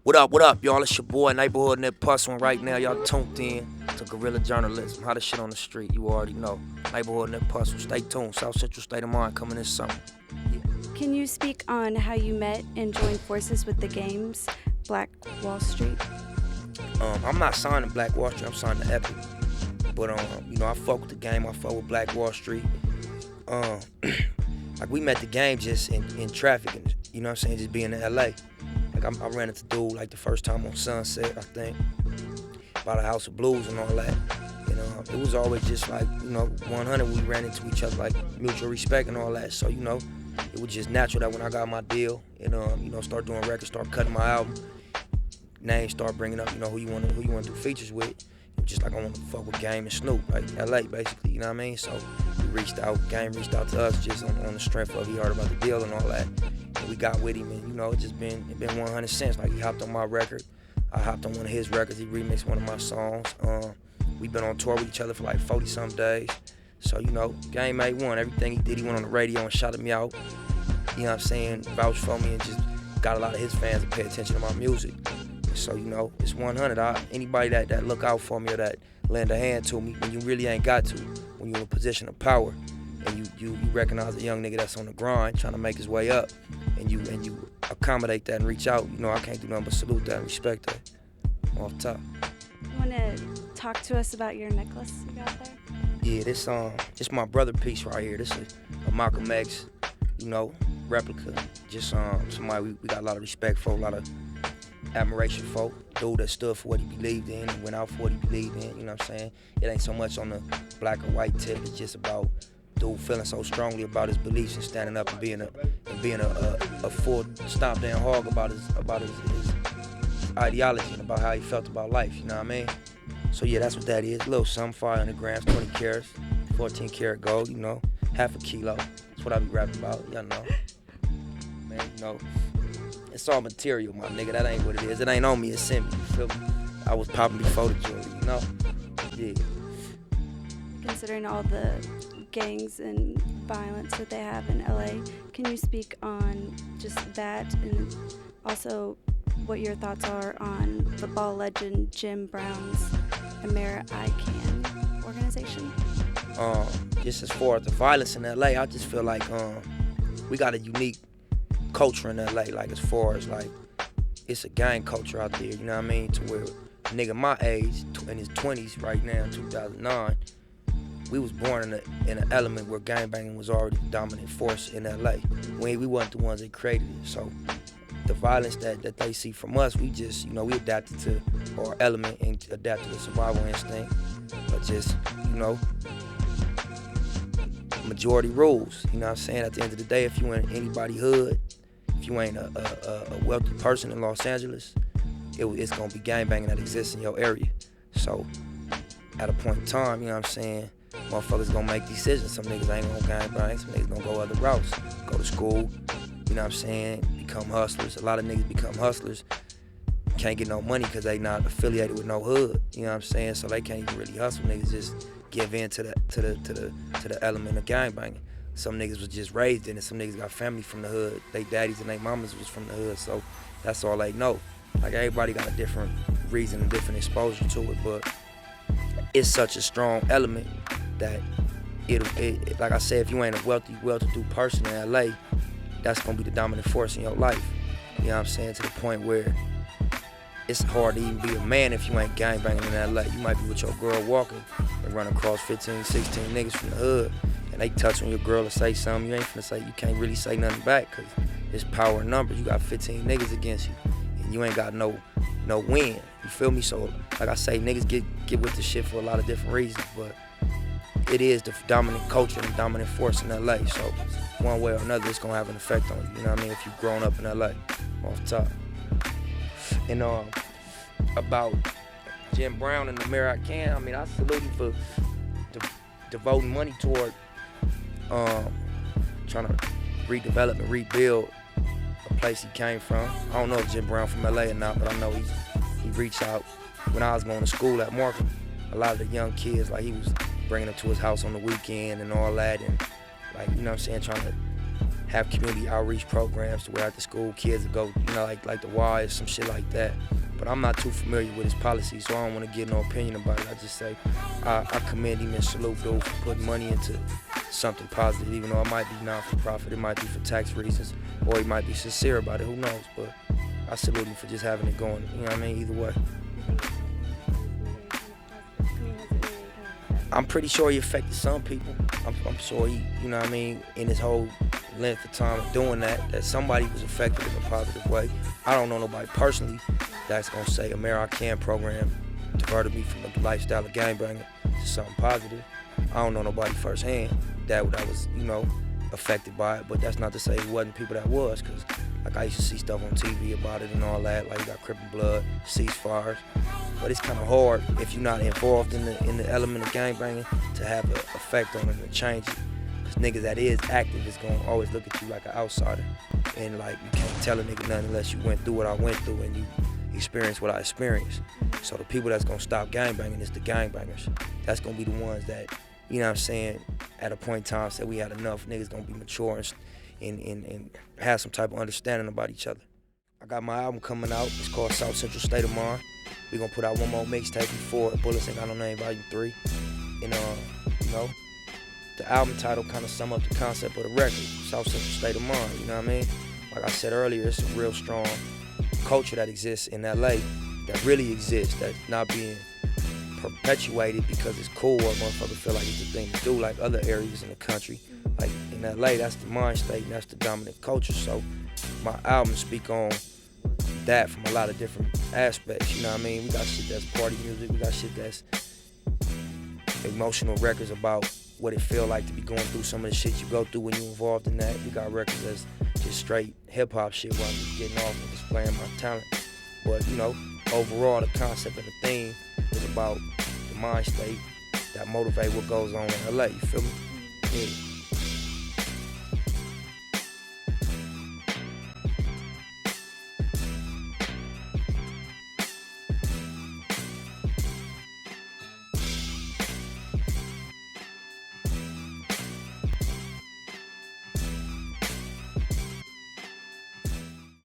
What up, y'all? It's your boy, Neighborhood Nip Hustle, and right now y'all tuned in to Guerrilla Journalism. How the shit on the street, you already know. Neighborhood Nip Hustle, stay tuned. South Central State of Mind coming this summer. Yeah. Can you speak on how you met and joined forces with the games, Black Wall Street? I'm not signed to Black Wall Street, I'm signed to Epic. But, I fuck with the game, I fuck with Black Wall Street. Like, we met the game just in traffic, and, you know what I'm saying, just being in L.A. Like, I ran into dude, like, the first time on Sunset, I think, by the House of Blues and all that. You know, it was always just like, 100, we ran into each other, like, mutual respect and all that. So, it was just natural that when I got my deal and, start doing records, start cutting my album, names start bringing up, who you want to do features with. It was just like I want to fuck with Game and Snoop, like LA basically, you know what I mean? So we Game reached out to us just on the strength of he heard about the deal and all that. And we got with him, and it's just been 100 cents. Like, he hopped on my record, I hopped on one of his records, he remixed one of my songs. We've been on tour with each other for like 40-some days. So, Game made one. Everything he did, he went on the radio and shouted me out. You know what I'm saying? Vouched for me and just got a lot of his fans to pay attention to my music. So, it's 100. Anybody that look out for me or that lend a hand to me when you really ain't got to, when you're in a position of power and you recognize a young nigga that's on the grind trying to make his way up and you accommodate that and reach out, I can't do nothing but salute that and respect that off top. You want to talk to us about your necklace you got there? Yeah, this my brother piece right here. This is a Malcolm X, replica. Just somebody we got a lot of respect for, a lot of admiration for. Dude that stood for what he believed in and went out for what he believed in, you know what I'm saying? It ain't so much on the black or white tip, it's just about dude feeling so strongly about his beliefs and standing up and being a full stomp down hog about his ideology and about how he felt about life, you know what I mean? So yeah, that's what that is. A little something, 500 grams, 20 carats, 14 karat gold, half a kilo. That's what I be rapping about, y'all know. Man, it's all material, my nigga. That ain't what it is. It ain't on me, it's in me, you feel me? I was popping before the jewelry, Yeah. Considering all the gangs and violence that they have in LA, can you speak on just that and also what your thoughts are on football legend Jim Brown's American organization? Just as far as the violence in LA, I just feel like we got a unique culture in LA, like as far as like it's a gang culture out there, you know what I mean? To where a nigga my age, in his 20s right now, 2009, we was born in an element where gangbanging was already the dominant force in LA. We wasn't the ones that created it. So the violence that they see from us, we just, we adapted to our element and adapted to the survival instinct. But just, majority rules, you know what I'm saying? At the end of the day, if you ain't anybody hood, if you ain't a wealthy person in Los Angeles, it's gonna be gangbanging that exists in your area. So at a point in time, you know what I'm saying, motherfuckers gonna make decisions. Some niggas ain't gonna gangbang, some niggas gonna go other routes, go to school, you know what I'm saying, become hustlers. A lot of niggas become hustlers, can't get no money because they not affiliated with no hood, you know what I'm saying, so they can't even really hustle. Niggas just give in to the element of gangbanging. Some niggas was just raised in it, some niggas got family from the hood, they daddies and they mamas was from the hood, so that's all they know. Like, everybody got a different reason and different exposure to it, but it's such a strong element that it like I said, if you ain't a well-to-do person in LA, that's gonna be the dominant force in your life. You know what I'm saying? To the point where it's hard to even be a man if you ain't gangbanging in LA. You might be with your girl walking and run across 15, 16 niggas from the hood, and they touch on your girl or say something, you ain't finna say, you can't really say nothing back, cause it's power in numbers. You got 15 niggas against you, and you ain't got no win. You feel me? So, like I say, niggas get with the shit for a lot of different reasons, but it is the dominant culture and dominant force in LA. So, one way or another, it's gonna have an effect on you. You know what I mean? If you've grown up in LA, off top. And about Jim Brown and the mayor, I salute him for devoting money toward trying to redevelop and rebuild a place he came from. I don't know if Jim Brown from LA or not, but I know he reached out. When I was going to school at Markham, a lot of the young kids, like, he was bringing them to his house on the weekend and all that, and, like, you know what I'm saying, trying to have community outreach programs to where after school kids will go, you know, like the Wise, some shit like that. But I'm not too familiar with his policies, so I don't want to get no opinion about it. I just say I commend him and salute dude for putting money into something positive, even though it might be not-for-profit, it might be for tax reasons, or he might be sincere about it, who knows. But I salute him for just having it going, you know what I mean, either way. I'm pretty sure he affected some people. I'm sure he, you know what I mean, in his whole length of time of doing that somebody was affected in a positive way. I don't know nobody personally that's gonna say American program diverted me from the lifestyle of gangbanging to something positive. I don't know nobody firsthand that was, you know, affected by it, but that's not to say it wasn't people that was, because like I used to see stuff on TV about it and all that, like you got Crip and Blood, ceasefires. But it's kind of hard if you're not involved in the element of gangbanging to have an effect on it and change it. Because niggas that is active is gonna always look at you like an outsider. And like you can't tell a nigga nothing unless you went through what I went through and you experienced what I experienced. So the people that's gonna stop gangbanging is the gangbangers. That's gonna be the ones that, you know what I'm saying, at a point in time said we had enough, niggas gonna be mature and have some type of understanding about each other. I got my album coming out. It's called South Central State of Mind. We gonna put out one more mixtape before Bullets Ain't Got No Name Volume 3. And you know, the album title kind of sum up the concept of the record, South Central State of Mind, you know what I mean? Like I said earlier, it's a real strong culture that exists in LA, that really exists, that's not being perpetuated because it's cool or motherfuckers feel like it's the thing to do like other areas in the country. Like in LA, that's the mind state and that's the dominant culture. So my album speak on that from a lot of different aspects, you know what I mean? We got shit that's party music, we got shit that's emotional records about what it feel like to be going through some of the shit you go through when you're involved in that. We got records that's just straight hip-hop shit where I'm just getting off and displaying my talent. But, you know, overall, the concept and the theme is about the mind state that motivate what goes on in LA, you feel me? Yeah.